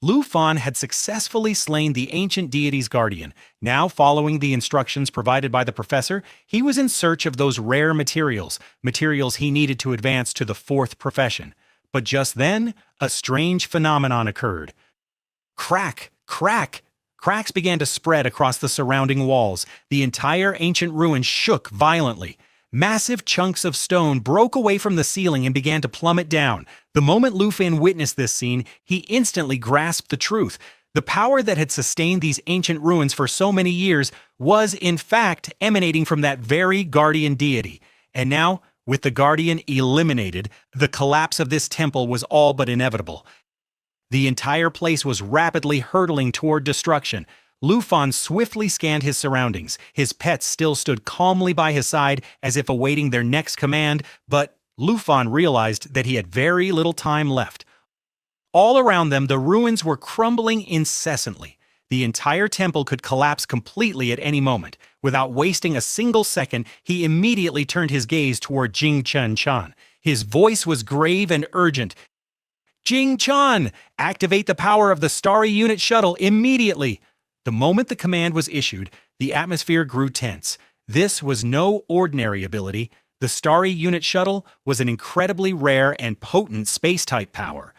Lu Fan had successfully slain the ancient deity's guardian. Now, following the instructions provided by the professor, he was in search of those rare materials he needed to advance to the fourth profession. But just then, a strange phenomenon occurred. Crack! Crack! Cracks began to spread across the surrounding walls. The entire ancient ruin shook violently. Massive chunks of stone broke away from the ceiling and began to plummet down. The moment Lu Fan witnessed this scene, he instantly grasped the truth. The power that had sustained these ancient ruins for so many years was, in fact, emanating from that very guardian deity. And now, with the guardian eliminated, the collapse of this temple was all but inevitable. The entire place was rapidly hurtling toward destruction. Lu Fan swiftly scanned his surroundings. His pets still stood calmly by his side as if awaiting their next command, but Lu Fan realized that he had very little time left. All around them, the ruins were crumbling incessantly. The entire temple could collapse completely at any moment. Without wasting a single second, he immediately turned his gaze toward Jing Chan. His voice was grave and urgent. "Jing Chan, activate the power of the Starry Unit shuttle immediately!" The moment the command was issued, the atmosphere grew tense. This was no ordinary ability. The Starry Unit shuttle was an incredibly rare and potent space-type power.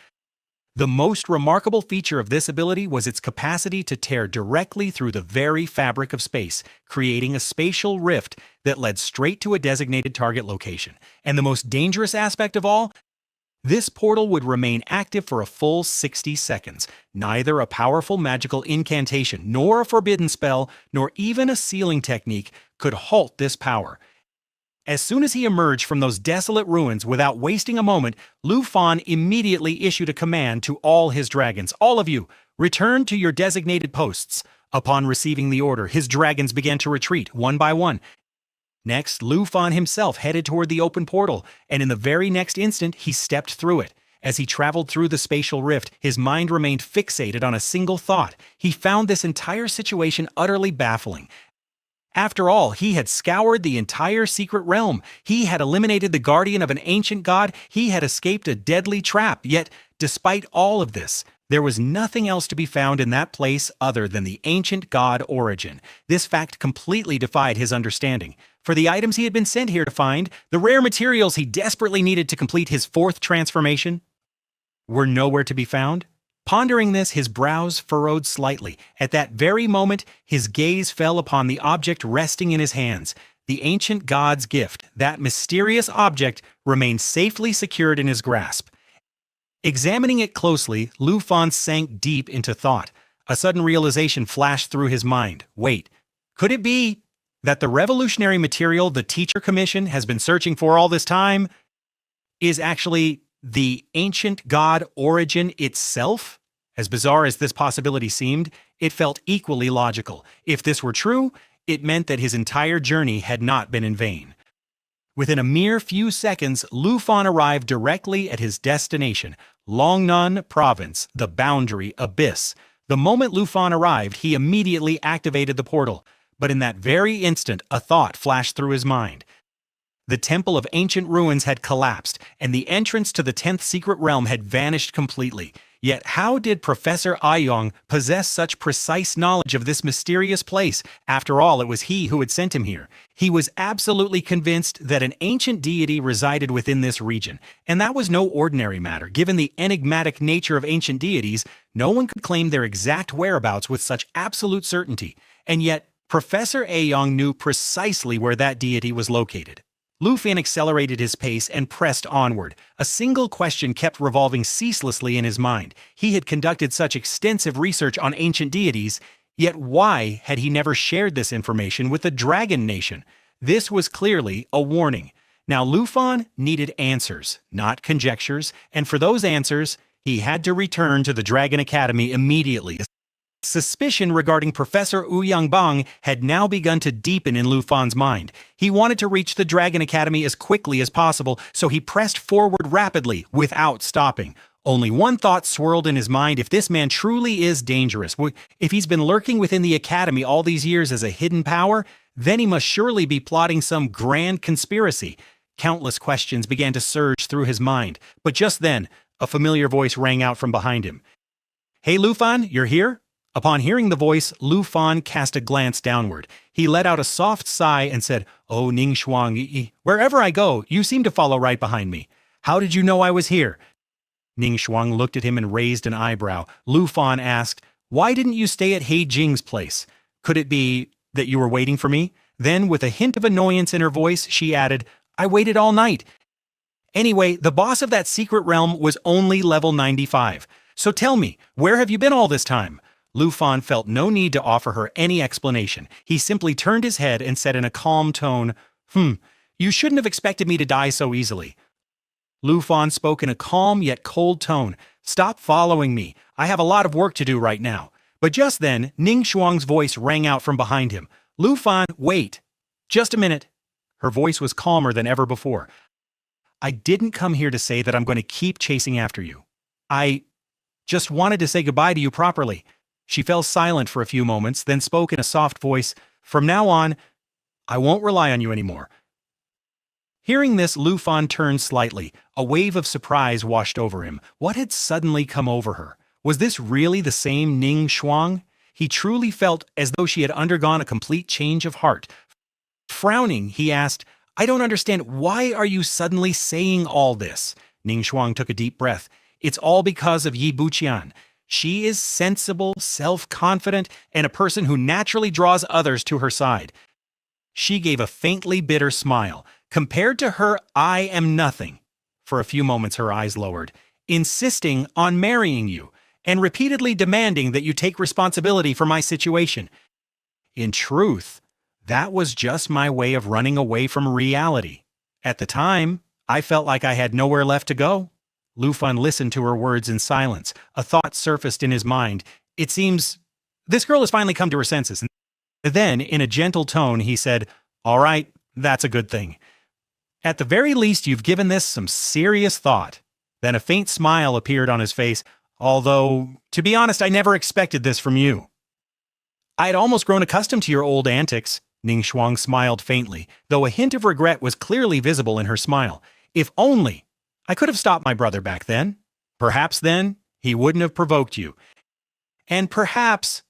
The most remarkable feature of this ability was its capacity to tear directly through the very fabric of space, creating a spatial rift that led straight to a designated target location. And the most dangerous aspect of all, this portal would remain active for a full 60 seconds. Neither a powerful magical incantation, nor a forbidden spell, nor even a sealing technique could halt this power. As soon as he emerged from those desolate ruins without wasting a moment, Lu Fan immediately issued a command to all his dragons. "All of you, return to your designated posts." Upon receiving the order, his dragons began to retreat one by one. Next, Lu Fan himself headed toward the open portal, and in the very next instant, he stepped through it. As he traveled through the spatial rift, his mind remained fixated on a single thought. He found this entire situation utterly baffling. After all, he had scoured the entire secret realm. He had eliminated the guardian of an ancient god. He had escaped a deadly trap. Yet, despite all of this, there was nothing else to be found in that place other than the ancient god origin. This fact completely defied his understanding. For the items he had been sent here to find, the rare materials he desperately needed to complete his fourth transformation, were nowhere to be found. Pondering this, his brows furrowed slightly. At that very moment, his gaze fell upon the object resting in his hands. The ancient god's gift, that mysterious object, remained safely secured in his grasp. Examining it closely, Lu Fan sank deep into thought. A sudden realization flashed through his mind. Wait, could it be that the revolutionary material the Teacher Commission has been searching for all this time is actually the ancient god origin itself? As bizarre as this possibility seemed, it felt equally logical. If this were true, it meant that his entire journey had not been in vain. Within a mere few seconds, Lu Fan arrived directly at his destination, Longnan Province, the Boundary Abyss. The moment Lu Fan arrived, he immediately activated the portal. But in that very instant, a thought flashed through his mind. The Temple of Ancient Ruins had collapsed, and the entrance to the 10th secret realm had vanished completely. Yet how did Professor Aiyong possess such precise knowledge of this mysterious place? After all, it was he who had sent him here. He was absolutely convinced that an ancient deity resided within this region, and that was no ordinary matter. Given the enigmatic nature of ancient deities, no one could claim their exact whereabouts with such absolute certainty. And yet, Professor Aiyong knew precisely where that deity was located. Lu Fan accelerated his pace and pressed onward. A single question kept revolving ceaselessly in his mind. He had conducted such extensive research on ancient deities, yet why had he never shared this information with the Dragon Nation? This was clearly a warning. Now Lu Fan needed answers, not conjectures, and for those answers, he had to return to the Dragon Academy immediately. Suspicion regarding Professor Ouyang had now begun to deepen in Lu Fan's mind. He wanted to reach the Dragon Academy as quickly as possible, so he pressed forward rapidly, without stopping. Only one thought swirled in his mind: if this man truly is dangerous, if he's been lurking within the Academy all these years as a hidden power, then he must surely be plotting some grand conspiracy. Countless questions began to surge through his mind, but just then, a familiar voice rang out from behind him. Hey Lufan, you're here? Upon hearing the voice, Lufan cast a glance downward. He let out a soft sigh and said, Oh, Ning Shuang, wherever I go, you seem to follow right behind me. How did you know I was here? Ning Shuang looked at him and raised an eyebrow. Lufan asked, Why didn't you stay at He Jing's place? Could it be that you were waiting for me? Then, with a hint of annoyance in her voice, she added, I waited all night. Anyway, the boss of that secret realm was only level 95. So tell me, where have you been all this time? Lufan felt no need to offer her any explanation. He simply turned his head and said in a calm tone, You shouldn't have expected me to die so easily. Lufan spoke in a calm yet cold tone. Stop following me. I have a lot of work to do right now. But just then, Ning Shuang's voice rang out from behind him. Lufan, wait. Just a minute. Her voice was calmer than ever before. I didn't come here to say that I'm going to keep chasing after you. I just wanted to say goodbye to you properly. She fell silent for a few moments, then spoke in a soft voice. From now on, I won't rely on you anymore. Hearing this, Lufan turned slightly. A wave of surprise washed over him. What had suddenly come over her? Was this really the same Ning Shuang? He truly felt as though she had undergone a complete change of heart. Frowning, he asked, I don't understand. Why are you suddenly saying all this? Ning Shuang took a deep breath. It's all because of Yi Buqian. She is sensible, self-confident, and a person who naturally draws others to her side. She gave a faintly bitter smile. Compared to her, I am nothing. For a few moments her eyes lowered. Insisting on marrying you, and repeatedly demanding that you take responsibility for my situation. In truth, that was just my way of running away from reality. At the time, I felt like I had nowhere left to go. Lufan listened to her words in silence. A thought surfaced in his mind. It seems this girl has finally come to her senses. Then, in a gentle tone, he said, All right, that's a good thing. At the very least, you've given this some serious thought. Then a faint smile appeared on his face, although, to be honest, I never expected this from you. I had almost grown accustomed to your old antics. Ning Shuang smiled faintly, though a hint of regret was clearly visible in her smile. If only I could have stopped my brother back then. Perhaps then he wouldn't have provoked you. And perhaps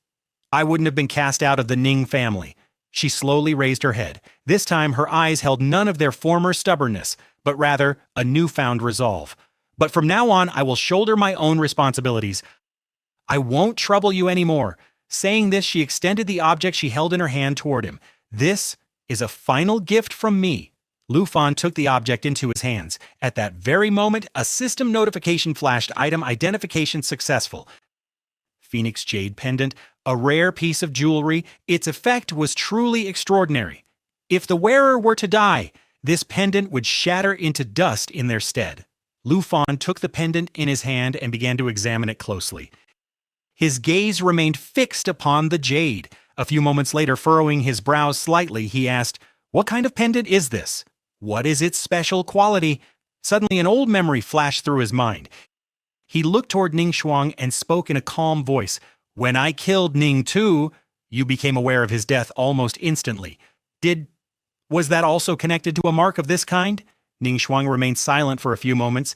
I wouldn't have been cast out of the Ning family. She slowly raised her head. This time her eyes held none of their former stubbornness, but rather a newfound resolve. But from now on, I will shoulder my own responsibilities. I won't trouble you anymore. Saying this, she extended the object she held in her hand toward him. This is a final gift from me. Lufan took the object into his hands. At that very moment, a system notification flashed. Item identification successful. Phoenix Jade Pendant, a rare piece of jewelry. Its effect was truly extraordinary. If the wearer were to die, this pendant would shatter into dust in their stead. Lufan took the pendant in his hand and began to examine it closely. His gaze remained fixed upon the jade. A few moments later, furrowing his brows slightly, he asked, What kind of pendant is this? What is its special quality? Suddenly an old memory flashed through his mind. He looked toward Ning Shuang and spoke in a calm voice. When I killed Ning too, you became aware of his death almost instantly. Was that also connected to a mark of this kind? Ning Shuang remained silent for a few moments.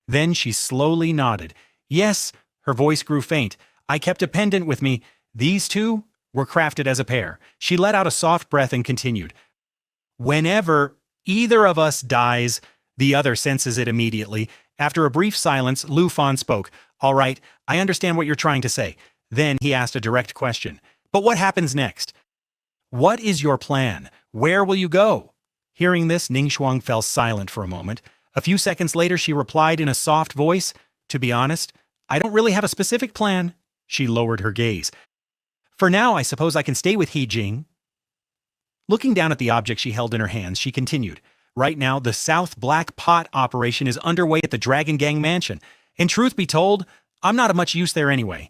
Then she slowly nodded. Yes, her voice grew faint. I kept a pendant with me. These two were crafted as a pair. She let out a soft breath and continued. Whenever either of us dies, the other senses it immediately. After a brief silence, Lufan spoke. All right, I understand what you're trying to say. Then he asked a direct question. But what happens next? What is your plan? Where will you go? Hearing this, Ning Shuang fell silent for a moment. A few seconds later, she replied in a soft voice, To be honest, I don't really have a specific plan. She lowered her gaze. For now, I suppose I can stay with He Jing. Looking down at the object she held in her hands, she continued. Right now, the South Black Pot operation is underway at the Dragon Gang mansion. And truth be told, I'm not of much use there anyway.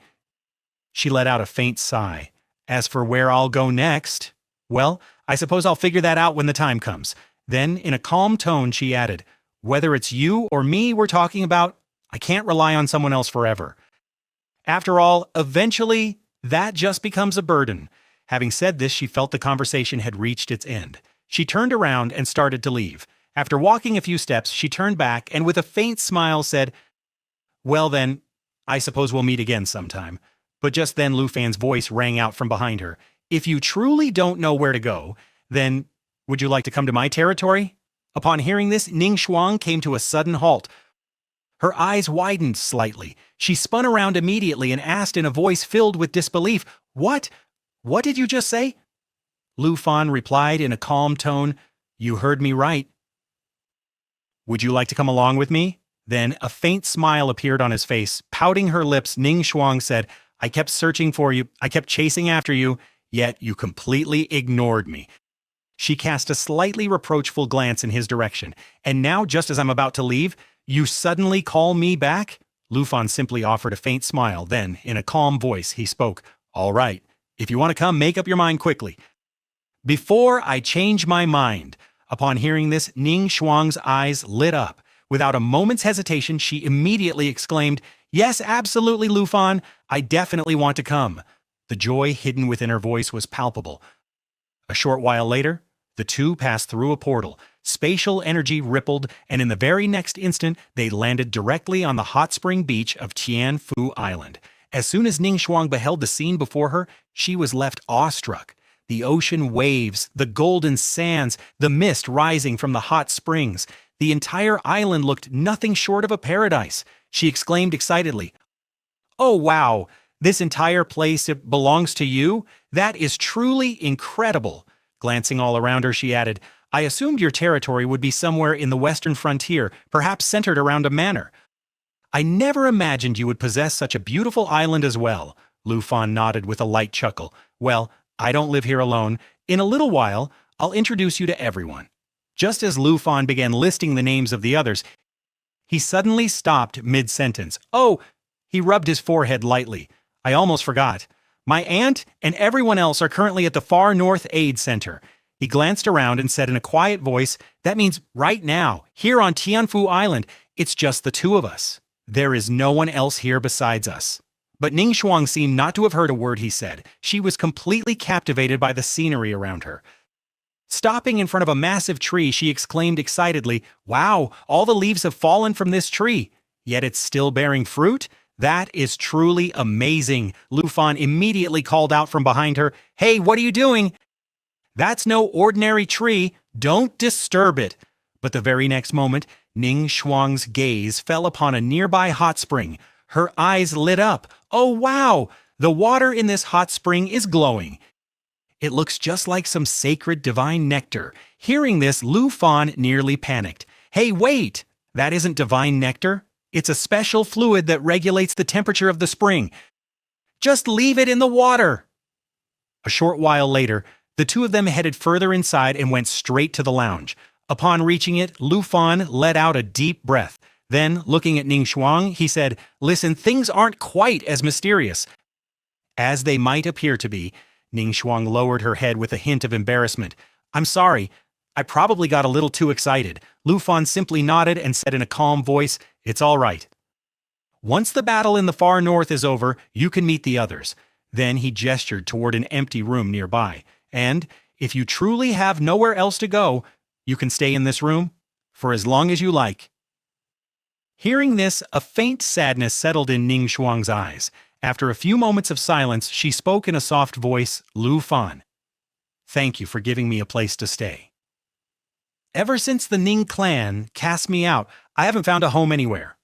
She let out a faint sigh. As for where I'll go next, well, I suppose I'll figure that out when the time comes. Then, in a calm tone, she added, Whether it's you or me we're talking about, I can't rely on someone else forever. After all, eventually, that just becomes a burden. Having said this, she felt the conversation had reached its end. She turned around and started to leave. After walking a few steps, she turned back and with a faint smile said, Well then, I suppose we'll meet again sometime. But just then Lu Fan's voice rang out from behind her. If you truly don't know where to go, then would you like to come to my territory? Upon hearing this, Ning Shuang came to a sudden halt. Her eyes widened slightly. She spun around immediately and asked in a voice filled with disbelief, What? What did you just say? Lu Fan replied in a calm tone, You heard me right. Would you like to come along with me? Then a faint smile appeared on his face. Pouting her lips, Ning Shuang said, I kept searching for you. I kept chasing after you, yet you completely ignored me. She cast a slightly reproachful glance in his direction. And now, just as I'm about to leave, you suddenly call me back? Lu Fan simply offered a faint smile. Then, in a calm voice, he spoke, All right, if you want to come, make up your mind quickly. Before I change my mind. Upon hearing this, Ning Shuang's eyes lit up. Without a moment's hesitation, she immediately exclaimed, Yes, absolutely, Lu Fan. I definitely want to come. The joy hidden within her voice was palpable. A short while later, the two passed through a portal. Spatial energy rippled, and in the very next instant, they landed directly on the hot spring beach of Tianfu Island. As soon as Ning Shuang beheld the scene before her, she was left awestruck. The ocean waves, the golden sands, the mist rising from the hot springs. The entire island looked nothing short of a paradise. She exclaimed excitedly, Oh, wow! This entire place belongs to you? That is truly incredible. Glancing all around her, she added, I assumed your territory would be somewhere in the western frontier, perhaps centered around a manor. I never imagined you would possess such a beautiful island as well. Lu Fan nodded with a light chuckle. Well, I don't live here alone. In a little while, I'll introduce you to everyone. Just as Lu Fan began listing the names of the others, he suddenly stopped mid-sentence. Oh, he rubbed his forehead lightly. I almost forgot. My aunt and everyone else are currently at the Far North Aid Center. He glanced around and said in a quiet voice, That means right now, here on Tianfu Island, it's just the two of us. There is no one else here besides us. But Ning Shuang seemed not to have heard a word he said. She was completely captivated by the scenery around her. Stopping in front of a massive tree, she exclaimed excitedly, Wow, all the leaves have fallen from this tree, yet it's still bearing fruit? That is truly amazing. Lu Fan immediately called out from behind her, Hey, what are you doing? That's no ordinary tree. Don't disturb it. But the very next moment, Ning Shuang's gaze fell upon a nearby hot spring. Her eyes lit up. Oh, wow! The water in this hot spring is glowing. It looks just like some sacred divine nectar. Hearing this, Lu Fan nearly panicked. Hey, wait! That isn't divine nectar. It's a special fluid that regulates the temperature of the spring. Just leave it in the water. A short while later, the two of them headed further inside and went straight to the lounge. Upon reaching it, Lu Fan let out a deep breath. Then, looking at Ning Shuang, he said, Listen, things aren't quite as mysterious as they might appear to be. Ning Shuang lowered her head with a hint of embarrassment. I'm sorry. I probably got a little too excited. Lu Fan simply nodded and said in a calm voice, It's all right. Once the battle in the far north is over, you can meet the others. Then he gestured toward an empty room nearby. And, if you truly have nowhere else to go, you can stay in this room for as long as you like. Hearing this, a faint sadness settled in Ning Shuang's eyes. After a few moments of silence, she spoke in a soft voice, Lu Fan. Thank you for giving me a place to stay. Ever since the Ning clan cast me out, I haven't found a home anywhere.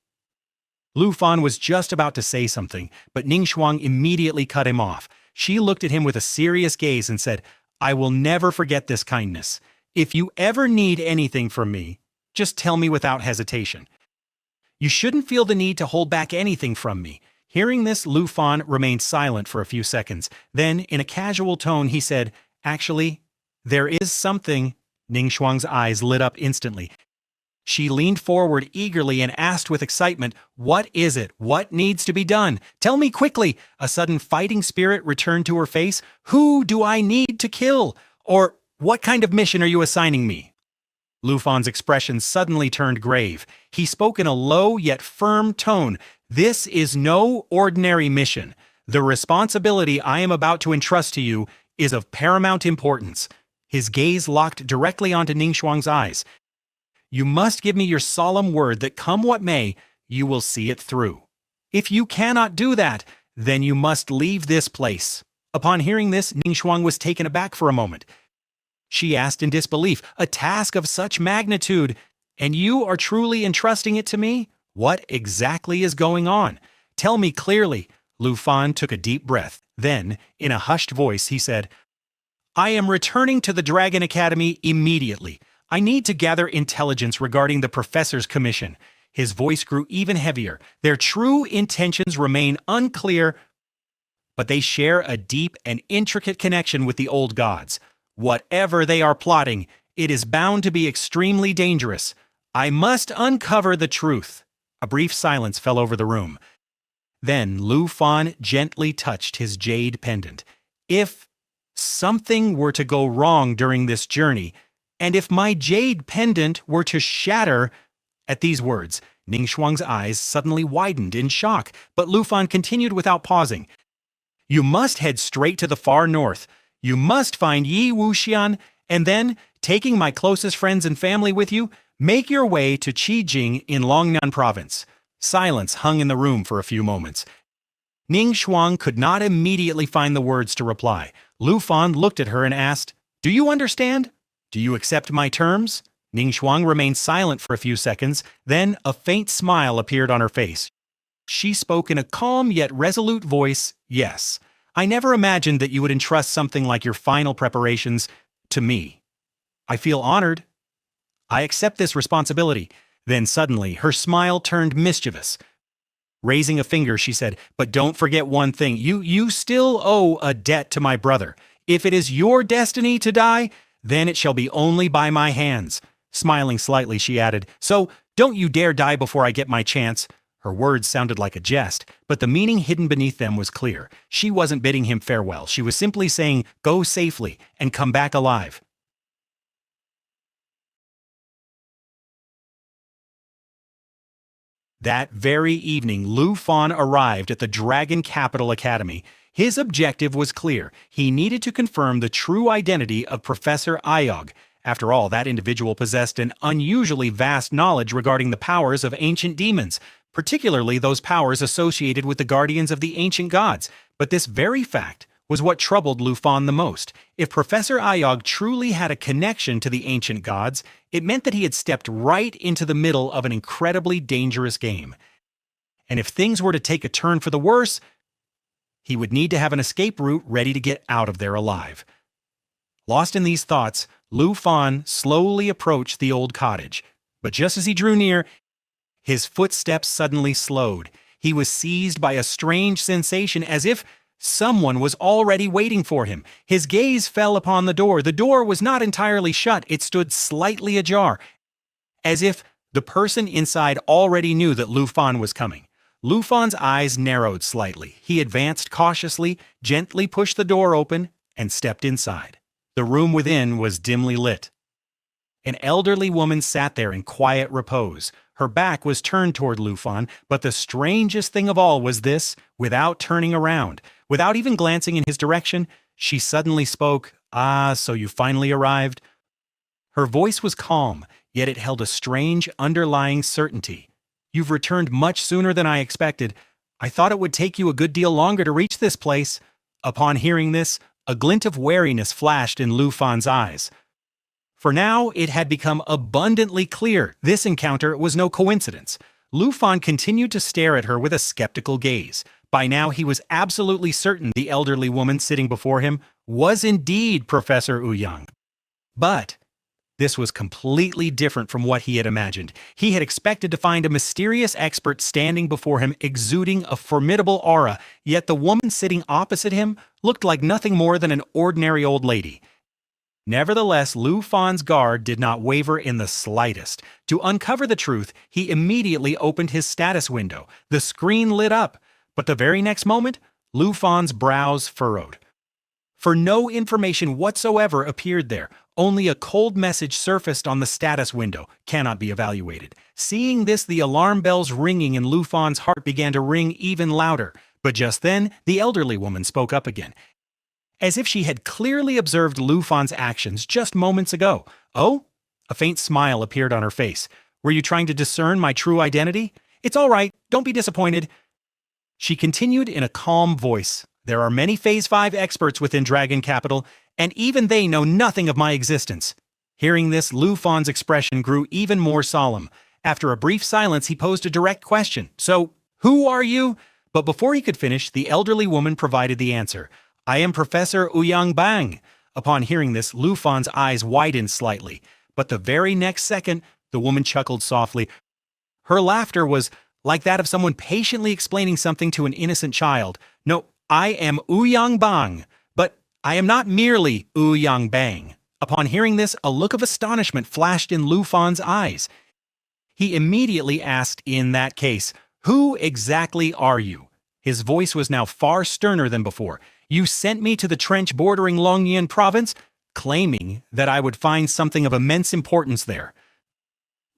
Lu Fan was just about to say something, but Ning Shuang immediately cut him off. She looked at him with a serious gaze and said, I will never forget this kindness. If you ever need anything from me, just tell me without hesitation. You shouldn't feel the need to hold back anything from me. Hearing this, Lu Fan remained silent for a few seconds. Then, in a casual tone, he said, Actually, there is something. Ning Shuang's eyes lit up instantly. She leaned forward eagerly and asked with excitement, What is it? What needs to be done? Tell me quickly. A sudden fighting spirit returned to her face. Who do I need to kill? Or what kind of mission are you assigning me? Lu Fan's expression suddenly turned grave. He spoke in a low yet firm tone. This is no ordinary mission. The responsibility I am about to entrust to you is of paramount importance. His gaze locked directly onto Ning Shuang's eyes. You must give me your solemn word that come what may, you will see it through. If you cannot do that, then you must leave this place." Upon hearing this, Ning Shuang was taken aback for a moment. She asked in disbelief, "A task of such magnitude, and you are truly entrusting it to me? What exactly is going on? Tell me clearly." Lu Fan took a deep breath. Then, in a hushed voice, he said, "I am returning to the Dragon Academy immediately. I need to gather intelligence regarding the professor's commission." His voice grew even heavier. "Their true intentions remain unclear, but they share a deep and intricate connection with the old gods. Whatever they are plotting, it is bound to be extremely dangerous. I must uncover the truth." A brief silence fell over the room. Then Lu Fan gently touched his jade pendant. "If something were to go wrong during this journey, and if my jade pendant were to shatter—" At these words, Ning Shuang's eyes suddenly widened in shock, but Lu Fan continued without pausing. "You must head straight to the far north. You must find Yi Wuxian, and then, taking my closest friends and family with you, make your way to Qijing in Longnan province." Silence hung in the room for a few moments. Ning Shuang could not immediately find the words to reply. Lu Fan looked at her and asked, "Do you understand? Do you accept my terms?" Ning Shuang remained silent for a few seconds, then a faint smile appeared on her face. She spoke in a calm yet resolute voice, "Yes. I never imagined that you would entrust something like your final preparations to me. I feel honored. I accept this responsibility." Then suddenly, her smile turned mischievous. Raising a finger, she said, "But don't forget one thing. You still owe a debt to my brother. If it is your destiny to die, then it shall be only by my hands." Smiling slightly, she added, "So don't you dare die before I get my chance." Her words sounded like a jest, but the meaning hidden beneath them was clear. She wasn't bidding him farewell. She was simply saying, "Go safely and come back alive." That very evening, Lu Fan arrived at the Dragon Capital Academy. His objective was clear. He needed to confirm the true identity of Professor Ayog. After all, that individual possessed an unusually vast knowledge regarding the powers of ancient demons, particularly those powers associated with the guardians of the ancient gods. But this very fact was what troubled Lu Fan the most. If Professor Ayog truly had a connection to the ancient gods, it meant that he had stepped right into the middle of an incredibly dangerous game. And if things were to take a turn for the worse, he would need to have an escape route ready to get out of there alive. Lost in these thoughts, Lu Fan slowly approached the old cottage. But just as he drew near, his footsteps suddenly slowed. He was seized by a strange sensation, as if someone was already waiting for him. His gaze fell upon the door. The door was not entirely shut. It stood slightly ajar, as if the person inside already knew that Lu Fan was coming. Lu Fan's eyes narrowed slightly. He advanced cautiously, gently pushed the door open, and stepped inside. The room within was dimly lit. An elderly woman sat there in quiet repose. Her back was turned toward Lu Fan, but the strangest thing of all was this: without turning around, without even glancing in his direction, she suddenly spoke. "Ah, so you finally arrived?" Her voice was calm, yet it held a strange underlying certainty. "You've returned much sooner than I expected. I thought it would take you a good deal longer to reach this place." Upon hearing this, a glint of wariness flashed in Lu Fan's eyes. For now, it had become abundantly clear this encounter was no coincidence. Lu Fan continued to stare at her with a skeptical gaze. By now, he was absolutely certain the elderly woman sitting before him was indeed Professor Ouyang. But this was completely different from what he had imagined. He had expected to find a mysterious expert standing before him exuding a formidable aura, yet the woman sitting opposite him looked like nothing more than an ordinary old lady. Nevertheless, Lu Fan's guard did not waver in the slightest. To uncover the truth, he immediately opened his status window. The screen lit up, but the very next moment, Lu Fan's brows furrowed. For no information whatsoever appeared there. Only a cold message surfaced on the status window, "Cannot be evaluated." Seeing this, the alarm bells ringing in Lu Fan's heart began to ring even louder. But just then, the elderly woman spoke up again, as if she had clearly observed Lu Fan's actions just moments ago. "Oh?" A faint smile appeared on her face. "Were you trying to discern my true identity? It's all right, don't be disappointed. She continued in a calm voice. There are many Phase 5 experts within Dragon Capital, and even they know nothing of my existence. Hearing this, Lu Fan's expression grew even more solemn. After a brief silence, he posed a direct question. So, who are you? But before he could finish, the elderly woman provided the answer. I am Professor Ouyang Bang. Upon hearing this, Lu Fan's eyes widened slightly. But the very next second, the woman chuckled softly. Her laughter was like that of someone patiently explaining something to an innocent child. No, I am Ouyang Bang, but I am not merely Ouyang Bang. Upon hearing this, a look of astonishment flashed in Lu Fan's eyes. He immediately asked, in that case, who exactly are you? His voice was now far sterner than before. You sent me to the trench bordering Longyan province, claiming that I would find something of immense importance there.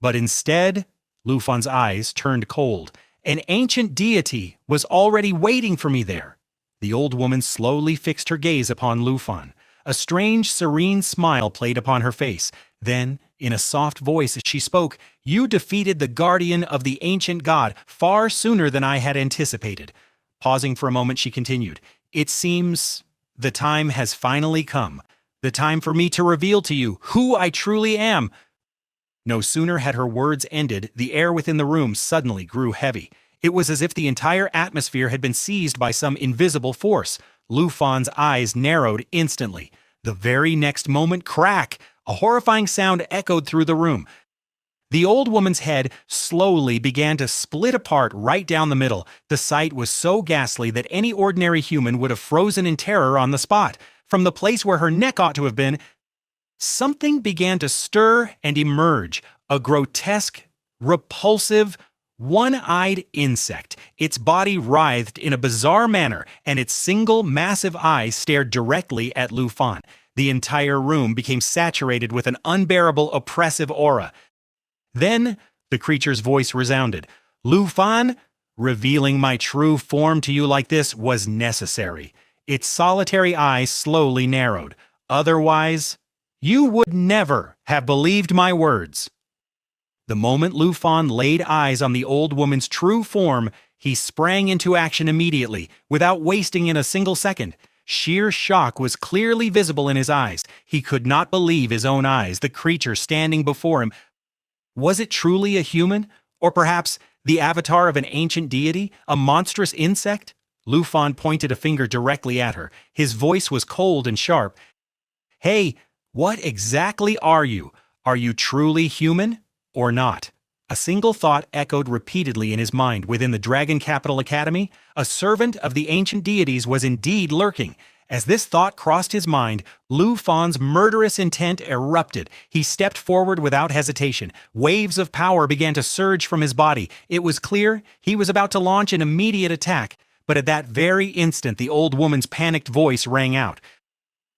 But instead, Lu Fan's eyes turned cold. An ancient deity was already waiting for me there. The old woman slowly fixed her gaze upon Lu Fan. A strange, serene smile played upon her face. Then, in a soft voice as she spoke, you defeated the guardian of the ancient god far sooner than I had anticipated. Pausing for a moment, she continued, It seems the time has finally come. The time for me to reveal to you who I truly am. No sooner had her words ended, the air within the room suddenly grew heavy. It was as if the entire atmosphere had been seized by some invisible force. Lu Fan's eyes narrowed instantly. The very next moment, crack! A horrifying sound echoed through the room. The old woman's head slowly began to split apart right down the middle. The sight was so ghastly that any ordinary human would have frozen in terror on the spot. From the place where her neck ought to have been, something began to stir and emerge. A grotesque, repulsive, one-eyed insect. Its body writhed in a bizarre manner, and its single massive eye stared directly at Lu Fan. The entire room became saturated with an unbearable, oppressive aura. Then, the creature's voice resounded. Lu Fan, revealing my true form to you like this was necessary. Its solitary eyes slowly narrowed. Otherwise, you would never have believed my words. The moment Lu Fan laid eyes on the old woman's true form, he sprang into action immediately, without wasting in a single second. Sheer shock was clearly visible in his eyes. He could not believe his own eyes, the creature standing before him. Was it truly a human? Or perhaps the avatar of an ancient deity? A monstrous insect? Lu Fan pointed a finger directly at her. His voice was cold and sharp. Hey, what exactly are you? Are you truly human? Or not? A single thought echoed repeatedly in his mind. Within the Dragon Capital Academy, a servant of the ancient deities was indeed lurking. As this thought crossed his mind, Lu Fan's murderous intent erupted. He stepped forward without hesitation. Waves of power began to surge from his body. It was clear he was about to launch an immediate attack. But at that very instant, the old woman's panicked voice rang out.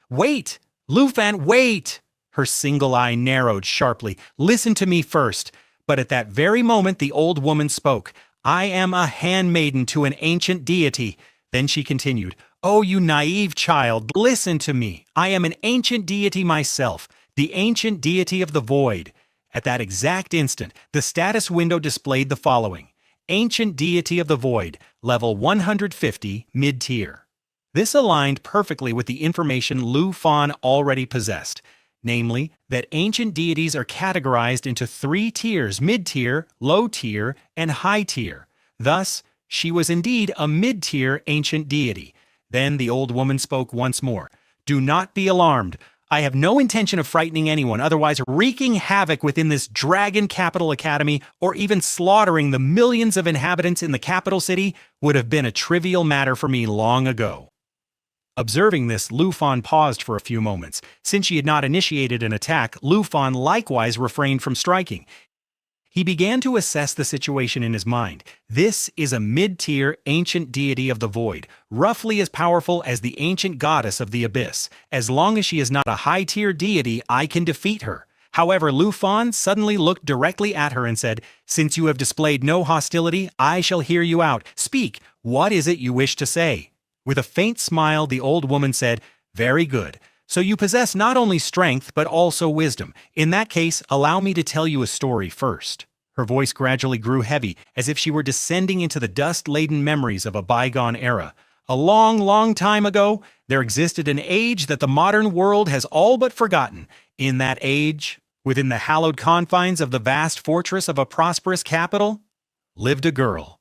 Wait! Lu Fan, wait! Her single eye narrowed sharply. Listen to me first. But at that very moment, the old woman spoke. I am a handmaiden to an ancient deity. Then she continued, Oh, you naive child, listen to me. I am an ancient deity myself, the ancient deity of the void. At that exact instant, the status window displayed the following. Ancient deity of the void, level 150, mid-tier. This aligned perfectly with the information Lu Fan already possessed. Namely, that ancient deities are categorized into 3 tiers, mid-tier, low-tier, and high-tier. Thus, she was indeed a mid-tier ancient deity. Then the old woman spoke once more. Do not be alarmed. I have no intention of frightening anyone, otherwise wreaking havoc within this Dragon Capital Academy or even slaughtering the millions of inhabitants in the capital city would have been a trivial matter for me long ago. Observing this, Lu Fan paused for a few moments. Since she had not initiated an attack, Lu Fan likewise refrained from striking. He began to assess the situation in his mind. This is a mid-tier ancient deity of the void, roughly as powerful as the ancient goddess of the abyss. As long as she is not a high-tier deity, I can defeat her. However, Lu Fan suddenly looked directly at her and said, Since you have displayed no hostility, I shall hear you out. Speak, what is it you wish to say? With a faint smile, the old woman said, Very good. So you possess not only strength, but also wisdom. In that case, allow me to tell you a story first. Her voice gradually grew heavy, as if she were descending into the dust-laden memories of a bygone era. A long, long time ago, there existed an age that the modern world has all but forgotten. In that age, within the hallowed confines of the vast fortress of a prosperous capital, lived a girl.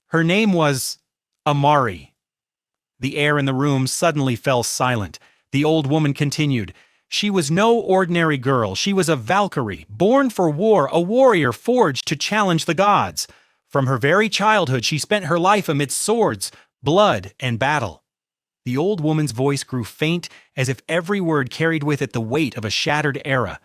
Her name was Amari. The air in the room suddenly fell silent. The old woman continued, "She was no ordinary girl. She was a Valkyrie, born for war, a warrior forged to challenge the gods. From her very childhood, she spent her life amidst swords, blood, and battle." The old woman's voice grew faint, as if every word carried with it the weight of a shattered era.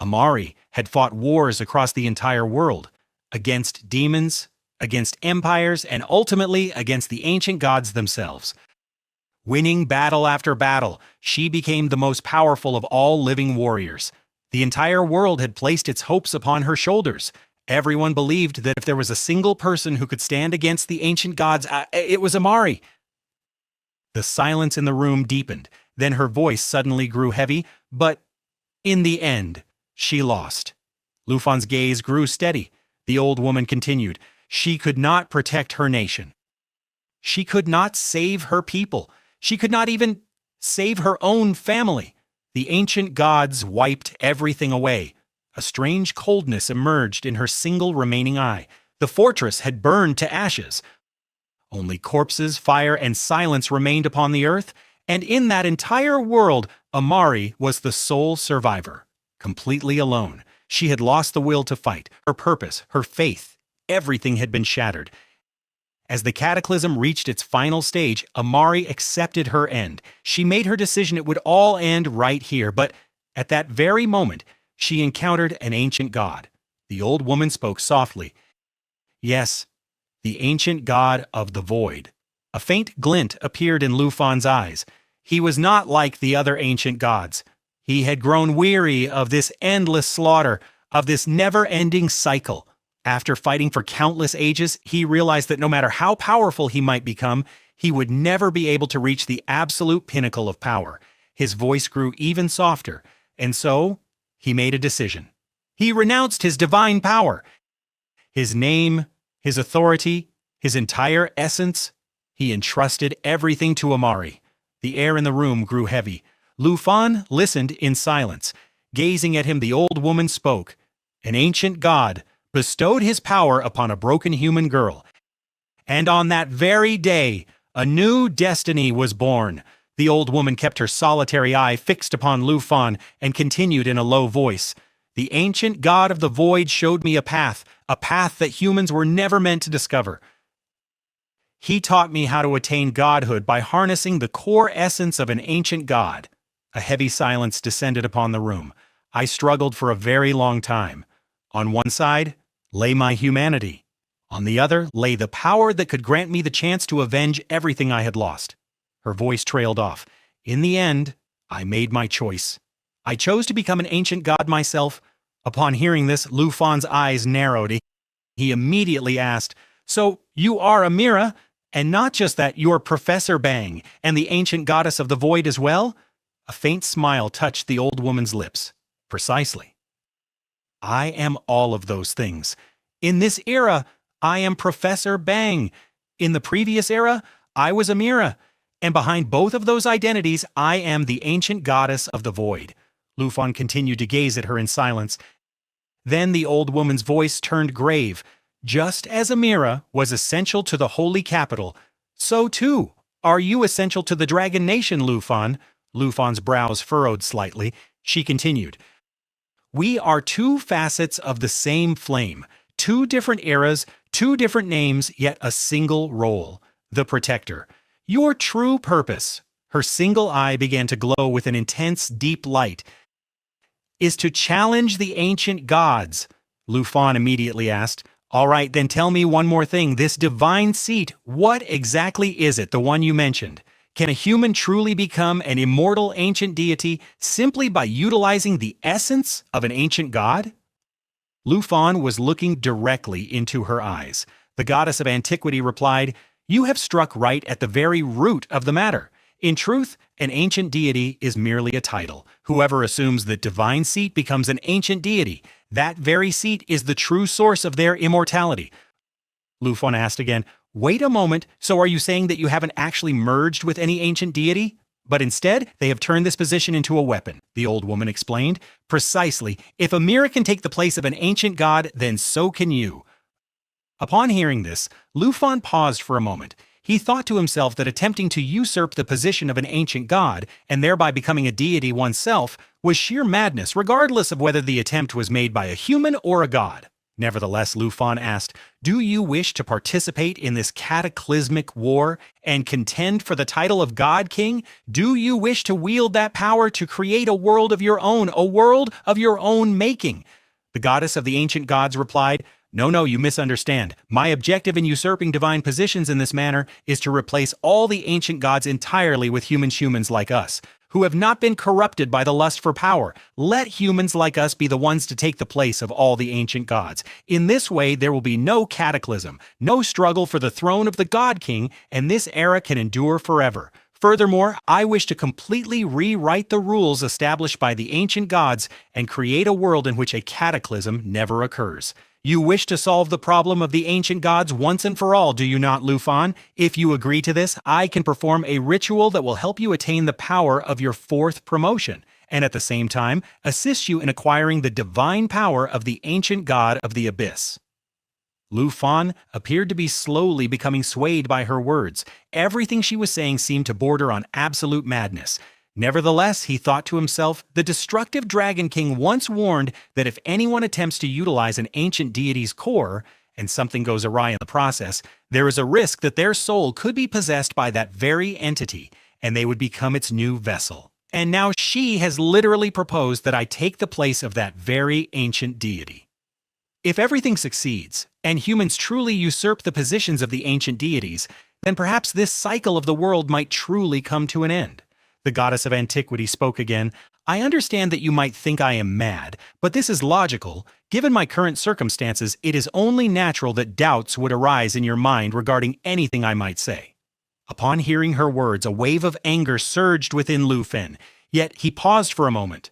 Amari had fought wars across the entire world, against demons, against empires, and ultimately against the ancient gods themselves. Winning battle after battle, she became the most powerful of all living warriors. The entire world had placed its hopes upon her shoulders. Everyone believed that if there was a single person who could stand against the ancient gods, it was Amari. The silence in the room deepened. Then her voice suddenly grew heavy, but in the end, she lost. Lufan's gaze grew steady. The old woman continued, "She could not protect her nation. She could not save her people. She could not even save her own family. The ancient gods wiped everything away. A strange coldness emerged in her single remaining eye. The fortress had burned to ashes. Only corpses, fire, and silence remained upon the earth, and in that entire world, Amari was the sole survivor. Completely alone, she had lost the will to fight, her purpose, her faith. Everything had been shattered. As the cataclysm reached its final stage, Amari accepted her end. She made her decision it would all end right here, but at that very moment, she encountered an ancient god. The old woman spoke softly. Yes, the ancient god of the void. A faint glint appeared in Lufan's eyes. He was not like the other ancient gods. He had grown weary of this endless slaughter, of this never-ending cycle. After fighting for countless ages, he realized that no matter how powerful he might become, he would never be able to reach the absolute pinnacle of power. His voice grew even softer, and so he made a decision. He renounced his divine power, his name, his authority, his entire essence. He entrusted everything to Amari. The air in the room grew heavy. Lufan listened in silence. Gazing at him, the old woman spoke. An ancient god bestowed his power upon a broken human girl. And on that very day, a new destiny was born. The old woman kept her solitary eye fixed upon Lufan and continued in a low voice. The ancient god of the void showed me a path that humans were never meant to discover. He taught me how to attain godhood by harnessing the core essence of an ancient god. A heavy silence descended upon the room. I struggled for a very long time. On one side lay my humanity. On the other lay the power that could grant me the chance to avenge everything I had lost. Her voice trailed off. In the end, I made my choice. I chose to become an ancient god myself. Upon hearing this, Lufan's eyes narrowed. He immediately asked, "So you are Amira, and not just that, you're Professor Bang, and the ancient goddess of the void as well?" A faint smile touched the old woman's lips. "Precisely. I am all of those things. In this era, I am Professor Bang. In the previous era, I was Amira. And behind both of those identities, I am the ancient goddess of the void." Lufan continued to gaze at her in silence. Then the old woman's voice turned grave. "Just as Amira was essential to the holy capital, so too are you essential to the Dragon Nation, Lufan." Lufan's brows furrowed slightly. She continued, "We are two facets of the same flame, two different eras, two different names, yet a single role, the protector. Your true purpose," her single eye began to glow with an intense, deep light, "is to challenge the ancient gods." Lufan immediately asked, "All right, then tell me one more thing. This divine seat, what exactly is it, the one you mentioned? Can a human truly become an immortal ancient deity simply by utilizing the essence of an ancient god?" Lufan was looking directly into her eyes. The goddess of antiquity replied, "You have struck right at the very root of the matter. In truth, an ancient deity is merely a title. Whoever assumes that divine seat becomes an ancient deity. That very seat is the true source of their immortality. Lu Fan asked again, "Wait a moment, so are you saying that you haven't actually merged with any ancient deity? But instead, they have turned this position into a weapon," the old woman explained. "Precisely. If a mirror can take the place of an ancient god, then so can you." Upon hearing this, Lu Fan paused for a moment. He thought to himself that attempting to usurp the position of an ancient god, and thereby becoming a deity oneself, was sheer madness, regardless of whether the attempt was made by a human or a god. Nevertheless, Lu Fan asked, "Do you wish to participate in this cataclysmic war and contend for the title of God King? Do you wish to wield that power to create a world of your own, a world of your own making?" The goddess of the ancient gods replied, No, you misunderstand. My objective in usurping divine positions in this manner is to replace all the ancient gods entirely with humans like us, who have not been corrupted by the lust for power. Let humans like us be the ones to take the place of all the ancient gods. In this way, there will be no cataclysm, no struggle for the throne of the God King, and this era can endure forever. Furthermore, I wish to completely rewrite the rules established by the ancient gods and create a world in which a cataclysm never occurs. You wish to solve the problem of the ancient gods once and for all, do you not, Lu Fan? If you agree to this, I can perform a ritual that will help you attain the power of your fourth promotion, and at the same time, assist you in acquiring the divine power of the ancient god of the abyss. Lu Fan appeared to be slowly becoming swayed by her words. Everything she was saying seemed to border on absolute madness. Nevertheless, he thought to himself, the destructive Dragon King once warned that if anyone attempts to utilize an ancient deity's core, and something goes awry in the process, there is a risk that their soul could be possessed by that very entity, and they would become its new vessel. And now she has literally proposed that I take the place of that very ancient deity. If everything succeeds, and humans truly usurp the positions of the ancient deities, then perhaps this cycle of the world might truly come to an end. The goddess of antiquity spoke again. I understand that you might think I am mad, but this is logical. Given my current circumstances, it is only natural that doubts would arise in your mind regarding anything I might say. Upon hearing her words, a wave of anger surged within Lu Fan, yet he paused for a moment.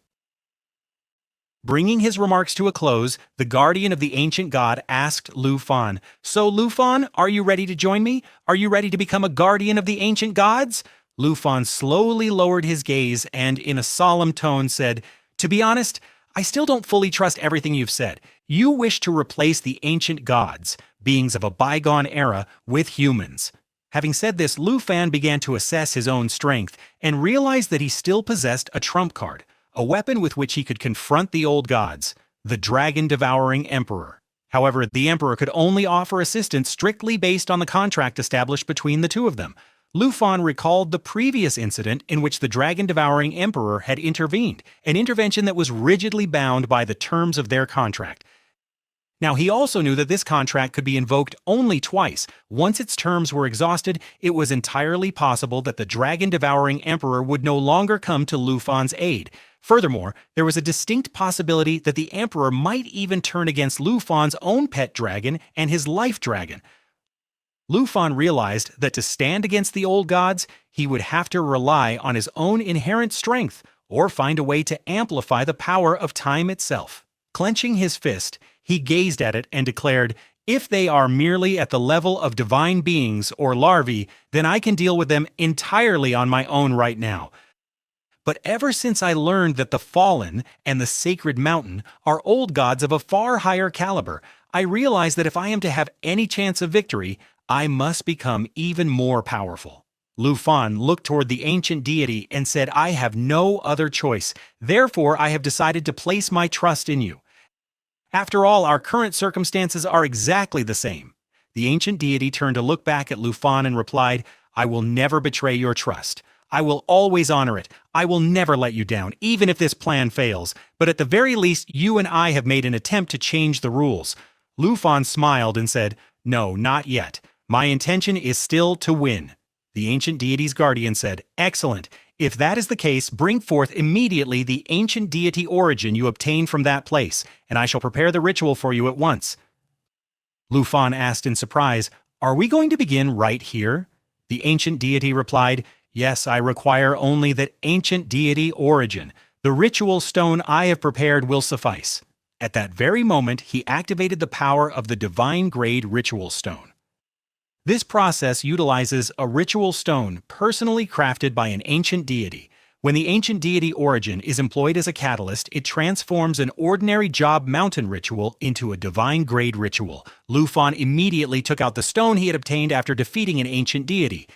Bringing his remarks to a close, the guardian of the ancient god asked Lu Fan, "So Lu Fan, are you ready to join me? Are you ready to become a guardian of the ancient gods?" Lu Fan slowly lowered his gaze and, in a solemn tone, said, "To be honest, I still don't fully trust everything you've said. You wish to replace the ancient gods, beings of a bygone era, with humans." Having said this, Lu Fan began to assess his own strength and realized that he still possessed a trump card, a weapon with which he could confront the old gods, the dragon-devouring emperor. However, the emperor could only offer assistance strictly based on the contract established between the two of them. Lu Fan recalled the previous incident in which the dragon-devouring emperor had intervened, an intervention that was rigidly bound by the terms of their contract. Now, he also knew that this contract could be invoked only twice. Once its terms were exhausted, it was entirely possible that the dragon-devouring emperor would no longer come to Lu Fan's aid. Furthermore, there was a distinct possibility that the emperor might even turn against Lu Fan's own pet dragon and his life dragon. Lu Fan realized that to stand against the old gods, he would have to rely on his own inherent strength or find a way to amplify the power of time itself. Clenching his fist, he gazed at it and declared, "If they are merely at the level of divine beings or larvae, then I can deal with them entirely on my own right now. But ever since I learned that the Fallen and the Sacred Mountain are old gods of a far higher caliber, I realize that if I am to have any chance of victory, I must become even more powerful." Lu Fan looked toward the ancient deity and said, "I have no other choice. Therefore, I have decided to place my trust in you. After all, our current circumstances are exactly the same." The ancient deity turned to look back at Lu Fan and replied, "I will never betray your trust. I will always honor it. I will never let you down, even if this plan fails. But at the very least, you and I have made an attempt to change the rules." Lu Fan smiled and said, "No, not yet. My intention is still to win." The ancient deity's guardian said, "Excellent. If that is the case, bring forth immediately the ancient deity origin you obtained from that place, and I shall prepare the ritual for you at once." Lu Fan asked in surprise, "Are we going to begin right here?" The ancient deity replied, "Yes, I require only that ancient deity origin. The ritual stone I have prepared will suffice." At that very moment, he activated the power of the divine-grade ritual stone. This process utilizes a ritual stone personally crafted by an ancient deity. When the ancient deity origin is employed as a catalyst, it transforms an ordinary job mountain ritual into a divine-grade ritual. Lu Fan immediately took out the stone he had obtained after defeating an ancient deity.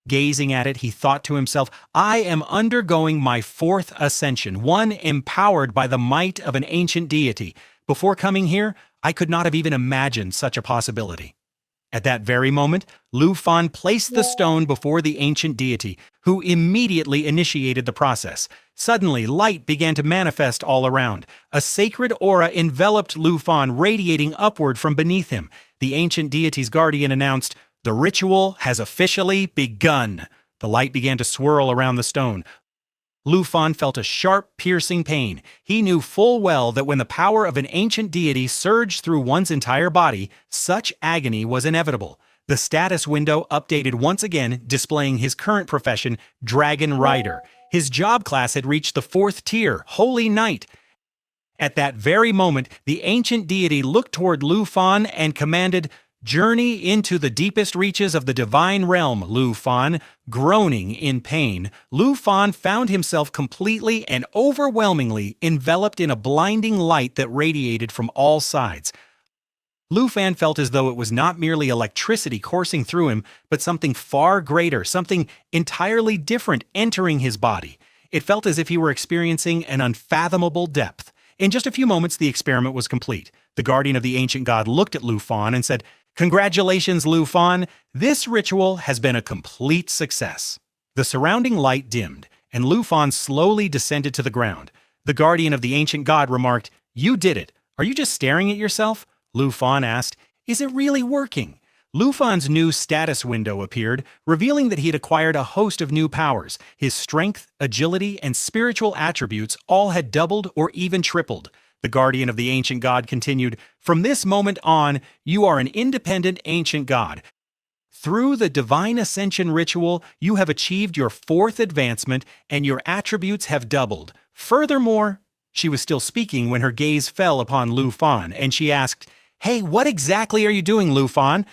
Gazing at it, he thought to himself, I am undergoing my fourth ascension, one empowered by the might of an ancient deity. Before coming here, I could not have even imagined such a possibility. At that very moment, Lu Fan placed the stone before the ancient deity, who immediately initiated the process. Suddenly, light began to manifest all around. A sacred aura enveloped Lu Fan, radiating upward from beneath him. The ancient deity's guardian announced, "The ritual has officially begun." The light began to swirl around the stone. Lu Fan felt a sharp, piercing pain. He knew full well that when the power of an ancient deity surged through one's entire body, such agony was inevitable. The status window updated once again, displaying his current profession, Dragon Rider. His job class had reached the 4th tier, Holy Knight. At that very moment, the ancient deity looked toward Lu Fan and commanded, "Journey into the deepest reaches of the divine realm, Lu Fan." Groaning in pain, Lu Fan found himself completely and overwhelmingly enveloped in a blinding light that radiated from all sides. Lu Fan felt as though it was not merely electricity coursing through him, but something far greater, something entirely different entering his body. It felt as if he were experiencing an unfathomable depth. In just a few moments, the experiment was complete. The guardian of the ancient god looked at Lu Fan and said, "Congratulations, Lu Fan. This ritual has been a complete success." The surrounding light dimmed, and Lu Fan slowly descended to the ground. The guardian of the ancient god remarked, "You did it. Are you just staring at yourself?" Lu Fan asked, "Is it really working?" Lu Fan's new status window appeared, revealing that he had acquired a host of new powers. His strength, agility, and spiritual attributes all had doubled or even tripled. The guardian of the ancient god continued, "From this moment on, you are an independent ancient god. Through the divine ascension ritual, you have achieved your 4th advancement, and your attributes have doubled. Furthermore," she was still speaking when her gaze fell upon Lu Fan, and she asked, "Hey, what exactly are you doing, Lu Fan?"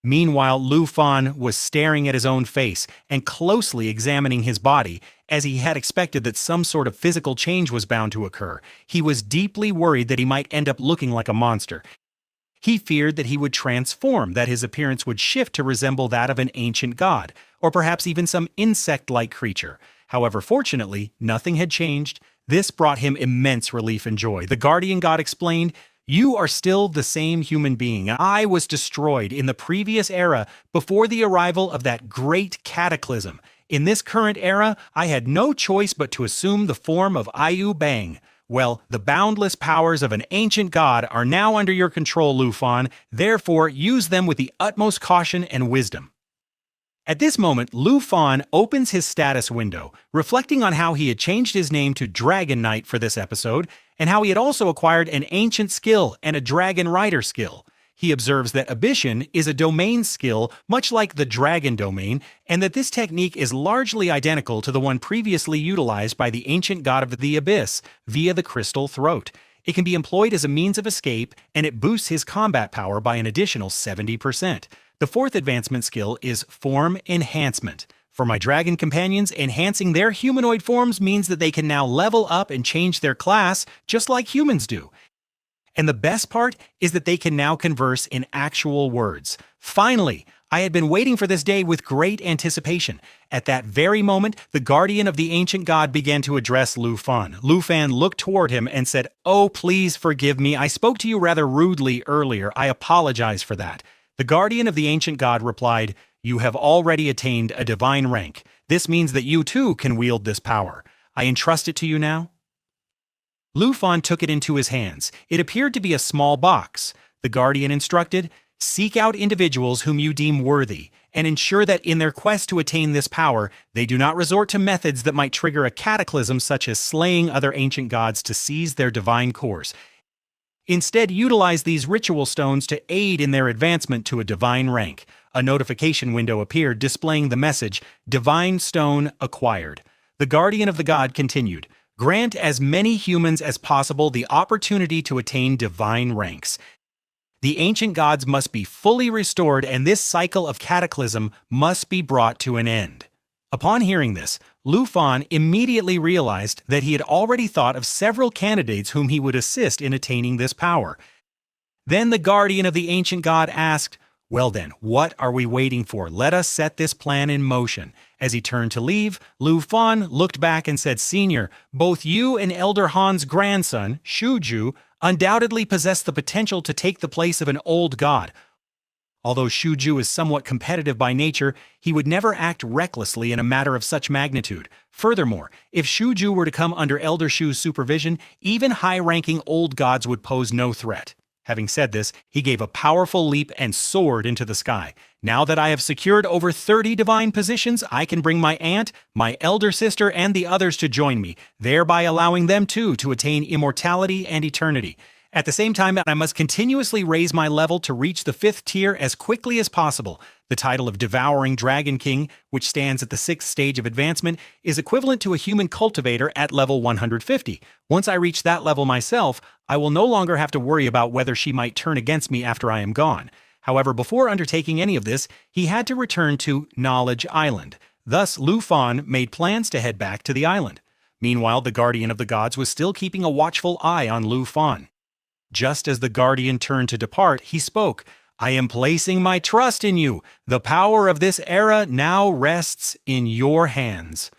Meanwhile, Lu Fan was staring at his own face and closely examining his body, as he had expected that some sort of physical change was bound to occur. He was deeply worried that he might end up looking like a monster. He feared that he would transform, that his appearance would shift to resemble that of an ancient god, or perhaps even some insect-like creature. However, fortunately, nothing had changed. This brought him immense relief and joy. The guardian god explained, "You are still the same human being. I was destroyed in the previous era before the arrival of that great cataclysm. In this current era, I had no choice but to assume the form of Ayu Bang. Well, the boundless powers of an ancient god are now under your control, Lu Fan. Therefore, use them with the utmost caution and wisdom." At this moment, Lu Fan opens his status window, reflecting on how he had changed his name to Dragon Knight for this episode, and how he had also acquired an ancient skill and a Dragon Rider skill. He observes that Abyssion is a domain skill much like the Dragon domain, and that this technique is largely identical to the one previously utilized by the ancient god of the Abyss via the Crystal Throat. It can be employed as a means of escape, and it boosts his combat power by an additional 70%. The 4th advancement skill is Form Enhancement. For my dragon companions, enhancing their humanoid forms means that they can now level up and change their class just like humans do. And the best part is that they can now converse in actual words. Finally, I had been waiting for this day with great anticipation. At that very moment, the guardian of the ancient god began to address Lu Fan. Lu Fan looked toward him and said, "Oh, please forgive me. I spoke to you rather rudely earlier. I apologize for that." The guardian of the ancient god replied, "You have already attained a divine rank. This means that you too can wield this power. I entrust it to you now." Lu Fan took it into his hands. It appeared to be a small box. The guardian instructed, "Seek out individuals whom you deem worthy, and ensure that in their quest to attain this power, they do not resort to methods that might trigger a cataclysm such as slaying other ancient gods to seize their divine course. Instead, utilize these ritual stones to aid in their advancement to a divine rank." A notification window appeared displaying the message, "Divine Stone Acquired." The guardian of the god continued, Grant as many humans as possible the opportunity to attain divine ranks. The ancient gods must be fully restored, and this cycle of cataclysm must be brought to an end. Upon hearing this, Lu Fan immediately realized that he had already thought of several candidates whom he would assist in attaining this power. Then the guardian of the ancient god asked, "Well then, what are we waiting for? Let us set this plan in motion." As he turned to leave, Lu Fan looked back and said, "Senior, both you and Elder Han's grandson, Shuju, undoubtedly possess the potential to take the place of an old god. Although Shuju is somewhat competitive by nature, he would never act recklessly in a matter of such magnitude. Furthermore, if Shuju were to come under Elder Shu's supervision, even high-ranking old gods would pose no threat." Having said this, he gave a powerful leap and soared into the sky. "Now that I have secured over 30 divine positions, I can bring my aunt, my elder sister, and the others to join me, thereby allowing them too to attain immortality and eternity. At the same time, I must continuously raise my level to reach the 5th tier as quickly as possible. The title of Devouring Dragon King, which stands at the 6th stage of advancement, is equivalent to a human cultivator at level 150. Once I reach that level myself, I will no longer have to worry about whether she might turn against me after I am gone." However, before undertaking any of this, he had to return to Knowledge Island. Thus, Lu Fan made plans to head back to the island. Meanwhile, the Guardian of the Gods was still keeping a watchful eye on Lu Fan. Just as the Guardian turned to depart, he spoke, "I am placing my trust in you. The power of this era now rests in your hands."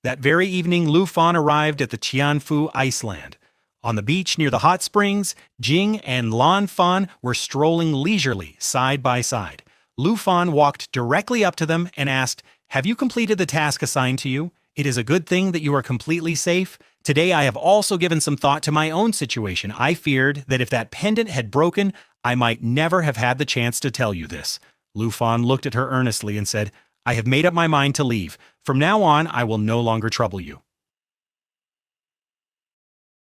That very evening, Lu Fan arrived at the Qianfu Iceland. On the beach near the hot springs, Jing and Lan Fan were strolling leisurely, side by side. Lu Fan walked directly up to them and asked, "Have you completed the task assigned to you? It is a good thing that you are completely safe. Today I have also given some thought to my own situation. I feared that if that pendant had broken, I might never have had the chance to tell you this." Lu Fan looked at her earnestly and said, "I have made up my mind to leave. From now on, I will no longer trouble you."